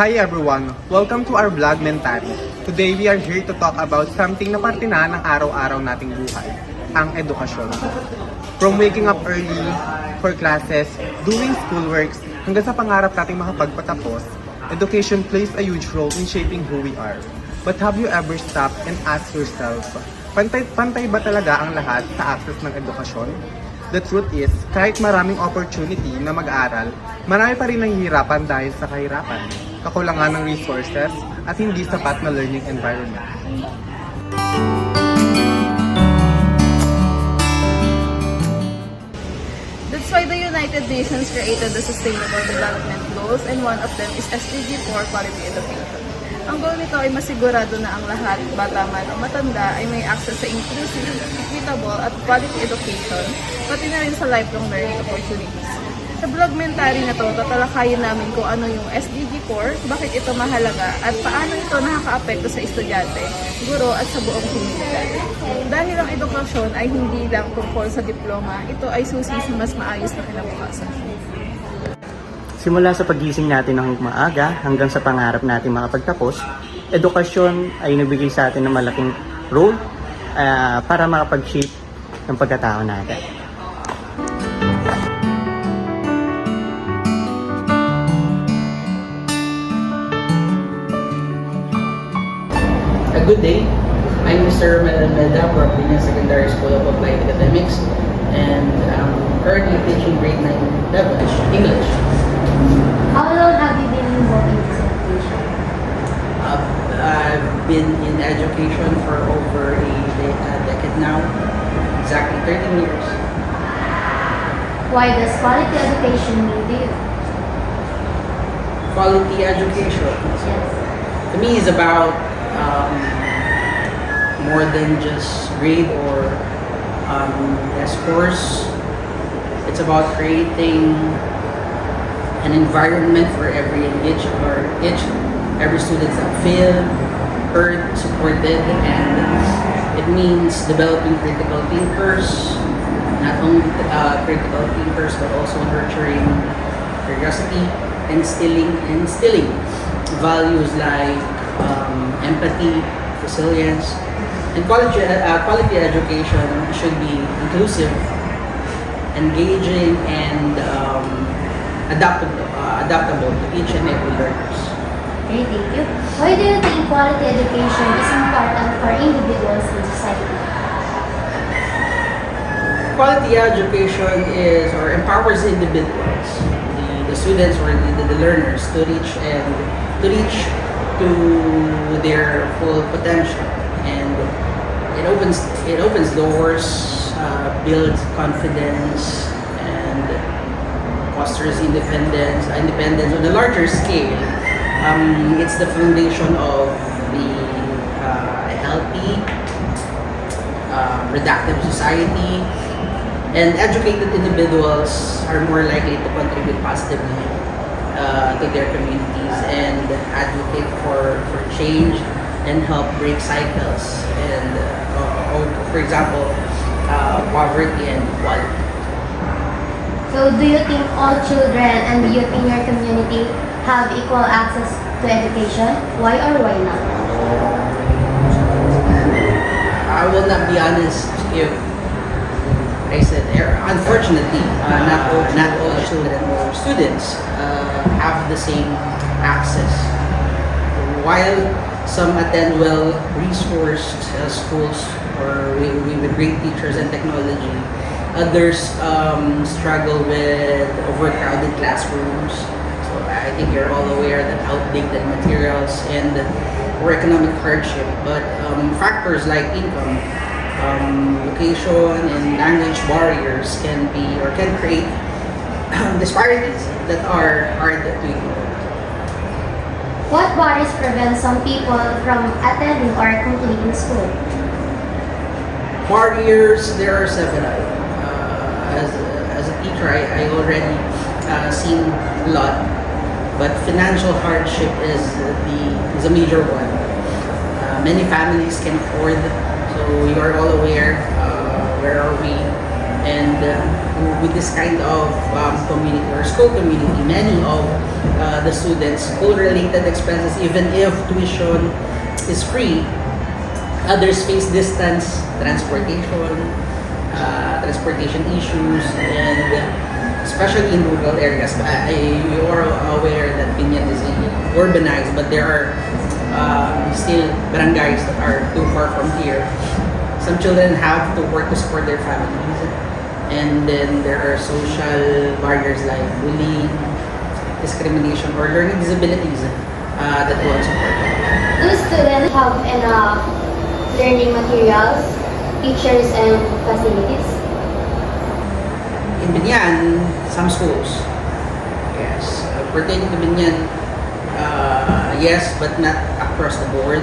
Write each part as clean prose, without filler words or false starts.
Hi everyone! Welcome to our vlog Mentari. Today we are here to talk about something na parte na ng araw-araw nating buhay, ang edukasyon. From waking up early for classes, doing schoolworks, hanggang sa pangarap nating makapagpatapos, education plays a huge role in shaping who we are. But have you ever stopped and asked yourself, pantay ba talaga ang lahat sa access ng edukasyon? The truth is, kahit maraming opportunity na mag-aaral, marami pa rin nahihirapan dahil sa kahirapan, kakulangan ng resources, at hindi sapat na learning environment. That's why the United Nations created the Sustainable Development Goals, and one of them is SDG 4, Quality Education. Ang goal nito ay masigurado na ang lahat, bata man o matanda, ay may access sa inclusive, equitable at quality education, pati na rin sa lifelong learning opportunities. Sa vlog Mentari na to, tatalakayin namin kung ano yung SDG 4, bakit ito mahalaga, at paano ito nakakaapekto sa estudyante, guro at sa buong komunidad. Dahil ang edukasyon ay hindi lang tungkol sa diploma, ito ay susi sa mas maayos na kinabukasan. Simula sa pagising natin ng maaga hanggang sa pangarap natin makapagtapos, edukasyon ay nagbigay sa atin ng malaking role para makapag-shape ng pagkatao natin. A good day. I'm Mr. Romel Almeida from Piña Secondary School of Applied Academics, and I'm currently teaching grade 9 level English. How long have you been involved in this education? I've been in education for over a decade now, exactly 13 years. Why does quality education mean to you? Quality education, Yes. to me, is about more than just grade or scores. It's about creating an environment for every student to feel heard, supported, and it means developing critical thinkers, not only critical thinkers but also nurturing curiosity, instilling values like empathy, resilience, and quality education should be inclusive, engaging, and adaptable to each and every learners. Okay, thank you. Why do you think quality education is important for individuals in society? Quality education empowers individuals, the students or the learners to reach to their full potential, and it opens doors, builds confidence, and fosters independence on a larger scale. It's the foundation of the healthy, productive society, and educated individuals are more likely to contribute positively to their communities and advocate for change and help break cycles and, for example, poverty and equality. So, do you think all children and youth in your community have equal access to education? Why or why not? I will not be honest if I said, unfortunately, not all children or students have the same access. While some attend well-resourced schools or with great teachers and technology, others struggle with overcrowded classrooms. So I think you're all aware that outdated materials and or economic hardship, but factors like income, location, and language barriers can create disparities that are hard to ignore. What barriers prevent some people from attending or completing school? Barriers, there are several. As a teacher, I already seen a lot, but financial hardship is a major one. Many families can afford, so you are all aware where are we And with this kind of community or school community, many of the students, school-related expenses, even if tuition is free, others face distance, transportation issues, and especially in rural areas. You are aware that Binyan is urbanized, but there are still barangays that are too far from here. Some children have to work to support their families, and then there are social barriers like bullying, discrimination, or learning disabilities that will support them. Do students have enough learning materials, teachers, and facilities? In Binyan, some schools, yes. Pertaining to Binyan, yes, but not across the board.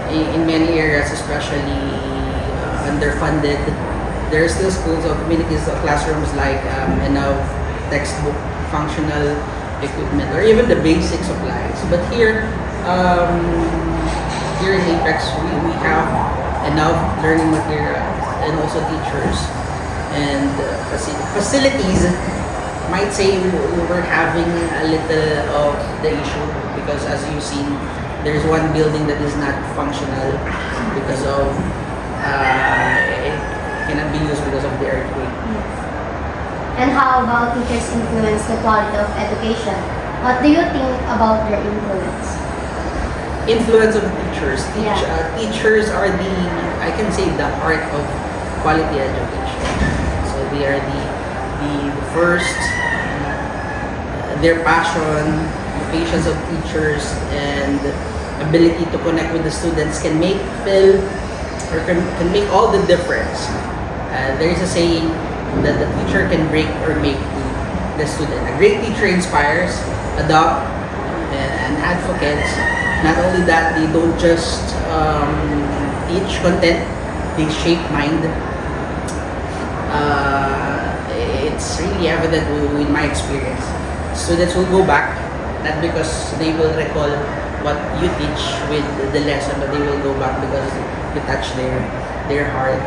In many areas, especially underfunded, there are still schools or communities or classrooms like enough textbook, functional equipment, or even the basic supplies. But here in Apex, we have enough learning materials and also teachers and facilities. Might say we're having a little of the issue because, as you've seen, there's one building that is not functional because of it cannot be used because of the earthquake. And how about teachers' influence the quality of education? What do you think about their influence? Influence of teachers. Yeah. Teachers are I can say, the heart of quality education. So they are the first, their passion, the patience of teachers, and ability to connect with the students can make all the difference. There is a saying that the teacher can break or make the student. A great teacher inspires, adopt, and advocates. Not only that, they don't just teach content, they shape mind. It's really evident with my experience. Students will go back, not because they will recall what you teach with the lesson, but they will go back because you touch their heart.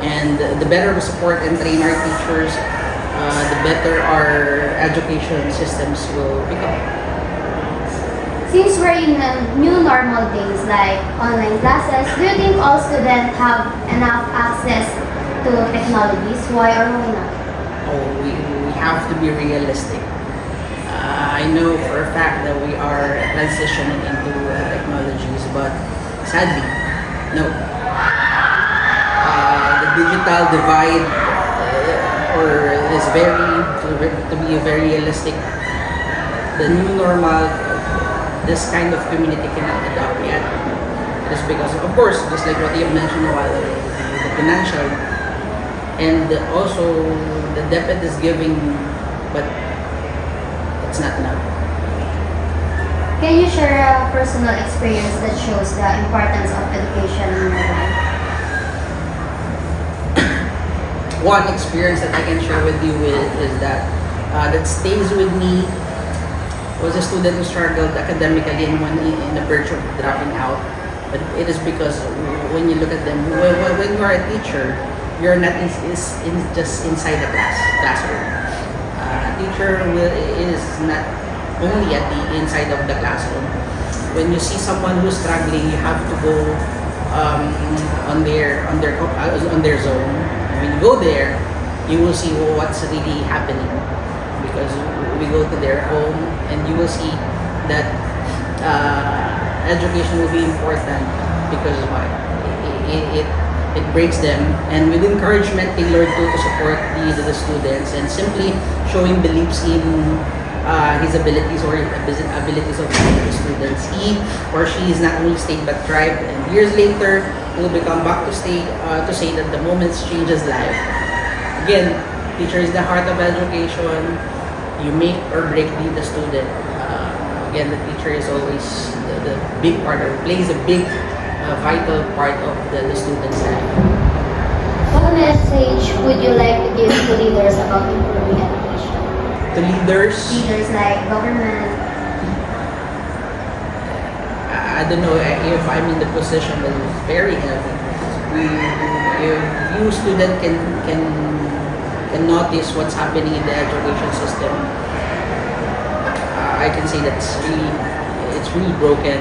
And the better we support and train our teachers, the better our education systems will become. Since we're in new normal days like online classes, do you think all students have enough access to technologies? Why or why not? We have to be realistic. I know for a fact that we are transitioning into technologies, but sadly, no. The digital divide is to be very realistic. The new normal, this kind of community cannot adopt yet. Just because, of course, just like what you have mentioned a while ago, the financial, and also the debit is giving, but it's not enough. Can you share a personal experience that shows the importance of education in your life? One experience that I can share with you is that stays with me was a student who struggled academically and one in the verge of dropping out. But it is because when you look at them, when you are a teacher, you're not just inside the classroom. A teacher is not only at the inside of the classroom. When you see someone who's struggling, you have to go on their zone. When you go there, you will see what's really happening, because we go to their home and you will see that education will be important because why? It breaks them, and with encouragement tailored to support the students, and simply showing beliefs in his abilities or abilities of the students. He or she is not only stayed but thrived, and years later will become back to stay to say that the moments changes life. Again, teacher is the heart of education. You make or break the student. Again, the teacher is always the big part, or plays a big vital part of the student's life. What message would you like to give to leaders about improving education? To leaders, Leaders like government. I don't know if I'm in the position that is very heavy. if you student can notice what's happening in the education system, I can say that it's really broken.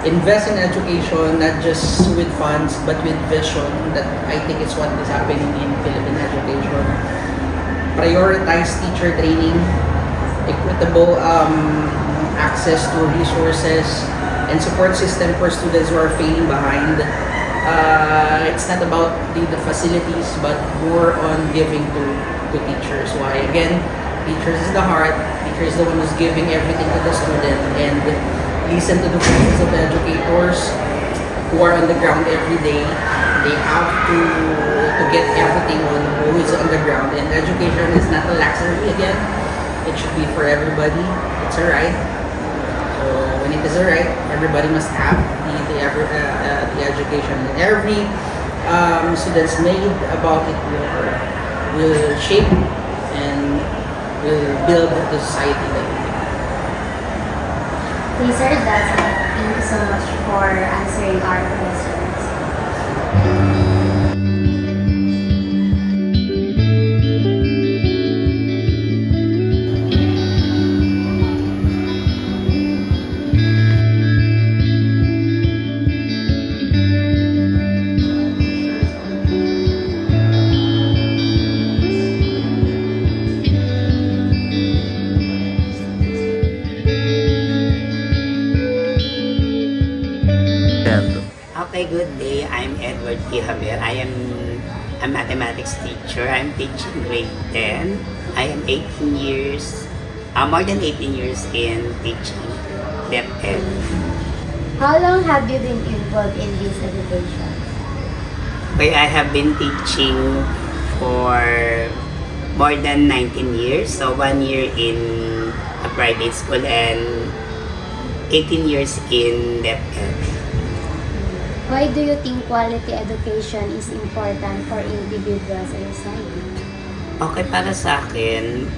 Invest in education, not just with funds, but with vision. That I think is what is happening in Philippine education. Prioritize teacher training, equitable access to resources, and support system for students who are failing behind. It's not about the facilities, but more on giving to teachers. Why? Again, teachers is the heart. Teacher is the one who's giving everything to the student, and listen to the voices of the educators who are on the ground every day. They have to get everything on who is on the ground. And education is not a luxury again. It should be for everybody. It's a right. So when it is a right, everybody must have the education. And every student's made about it will shape and will build the society that we live. Okay, sir, that's it. Thank you so much for answering our questions. Okay, good day. I'm Edward P. Javier. I am a mathematics teacher. I'm teaching grade 10. I am 18 years, more than 18 years in teaching DepEd. How long have you been involved in this education? Okay, I have been teaching for more than 19 years. So 1 year in a private school and 18 years in DepEd. Why do you think quality education is important for individuals and society? Okay, para sa akin,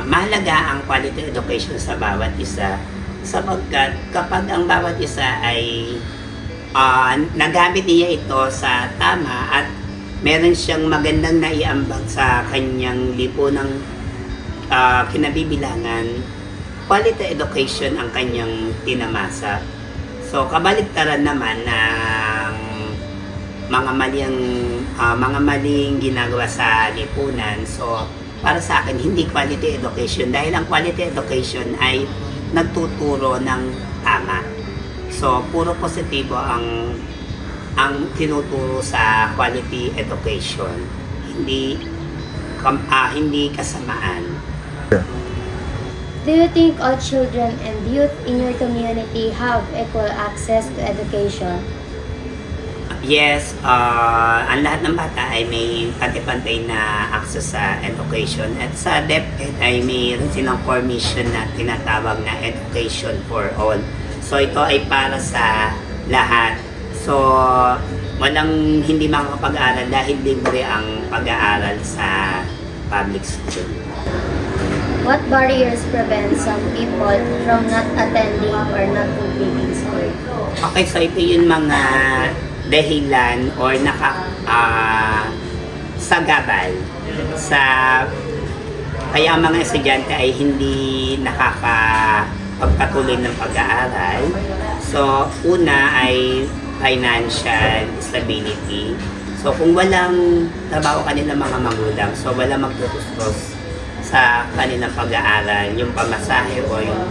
mahalaga ang quality education sa bawat isa sapagkat kapag ang bawat isa ay nagamit niya ito sa tama at meron siyang magandang naiambag sa kanyang lipunang kinabibilangan, quality education ang kanyang tinamasa. So, kabaligtaran naman ng mga maling ginagawa sa lipunan. So, para sa akin, hindi quality education dahil ang quality education ay nagtuturo ng tama. So, puro positibo ang tinuturo sa quality education. Hindi kasamaan. Do you think all children and youth in your community have equal access to education? Yes, ang lahat ng bata ay may pantay-pantay na access sa education at sa DepEd ay mayroon silang core mission na tinatawag na education for all. So ito ay para sa lahat. So walang hindi makakapag-aral dahil libre ang pag-aaral sa public school. What barriers prevent some people from not attending or not completing school? Okay, so ito yung mga dahilan or sagabal sa kaya ang mga estudyante ay hindi nakakapagpatuloy ng pag-aaral. So, una ay financial stability. So, kung walang trabaho kanilang mga magulang, so walang magtutustos sa kanilang pag-aaral, yung pamasahe o yung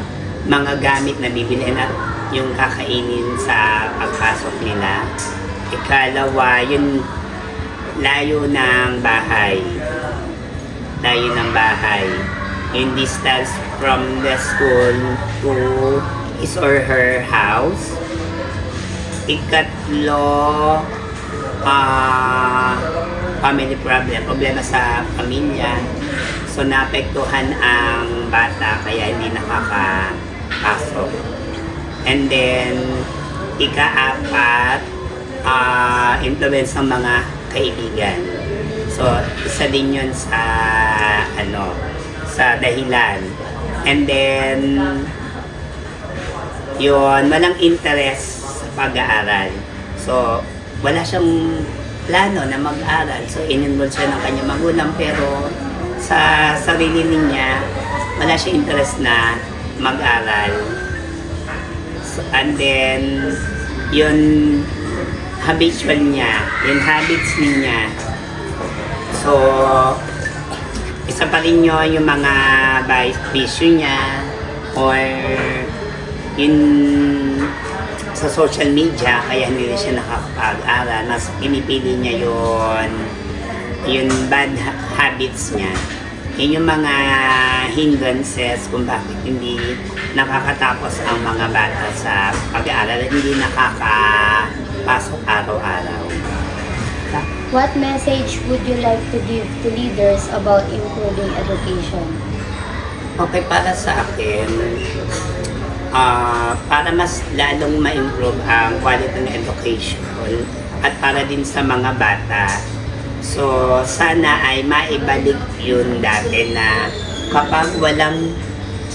mga gamit na bibilhin at yung kakainin sa pagpasok nila. Ikalawa, yung layo ng bahay. Layo ng bahay. Yung distance from the school to his or her house. Ikatlo, family problem. Problema sa pamilya. So, naapektuhan ang bata kaya hindi nakakapasok. And then, ika-apat, influence ng mga kaibigan. So, isa din yun sa, sa dahilan. And then, yun, walang interest sa pag-aaral. So, wala siyang plano na mag-aral. So, in-enroll siya ng kanyang magulang pero sa sarili niya, wala siya interest na mag-aral. So, and then, yun habitual niya, yung habits niya. So, isa pa rin yun yung mga bisyo niya or in sa social media kaya hindi rin siya nakakapag-aral. Mas pinipili niya yung bad habits niya. Yun yung mga hindrances kung bakit hindi nakakatapos ang mga bata sa pag-aaral at hindi nakakapasok araw-araw. What message would you like to give to leaders about improving education? Okay, para sa akin, para mas lalong ma-improve ang quality ng education at para din sa mga bata. So, sana ay maibalik yun dati na kapag walang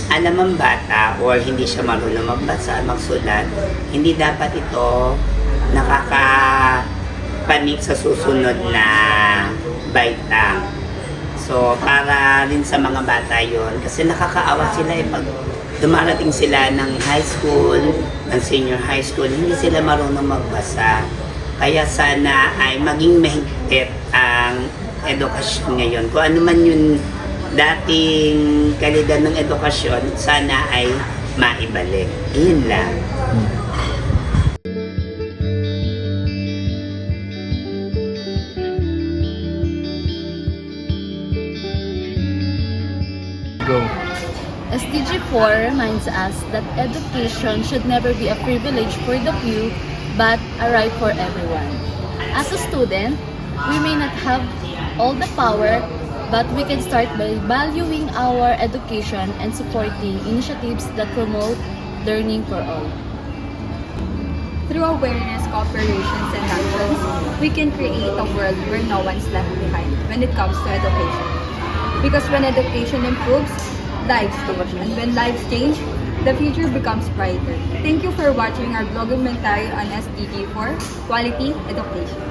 alam ang bata or hindi siya marunong magbasa, magsulat, hindi dapat ito nakakapanik sa susunod na baitang. So, para din sa mga bata yon kasi nakakaawa sila pag dumarating sila ng high school, ng senior high school, hindi sila marunong magbasa. Kaya sana ay maging mahigpit ang edukasyon ngayon. Kung ano man yung dating kalidad ng edukasyon, sana ay maibalik. Yun lang. Go. SDG 4 reminds us that education should never be a privilege for the few, but a right for everyone. As a student, we may not have all the power, but we can start by valuing our education and supporting initiatives that promote learning for all. Through awareness, cooperations, and actions, we can create a world where no one's left behind when it comes to education. Because when education improves, lives change. And when lives change, the future becomes brighter. Thank you for watching our vlogumentary on SDG 4 Quality Education.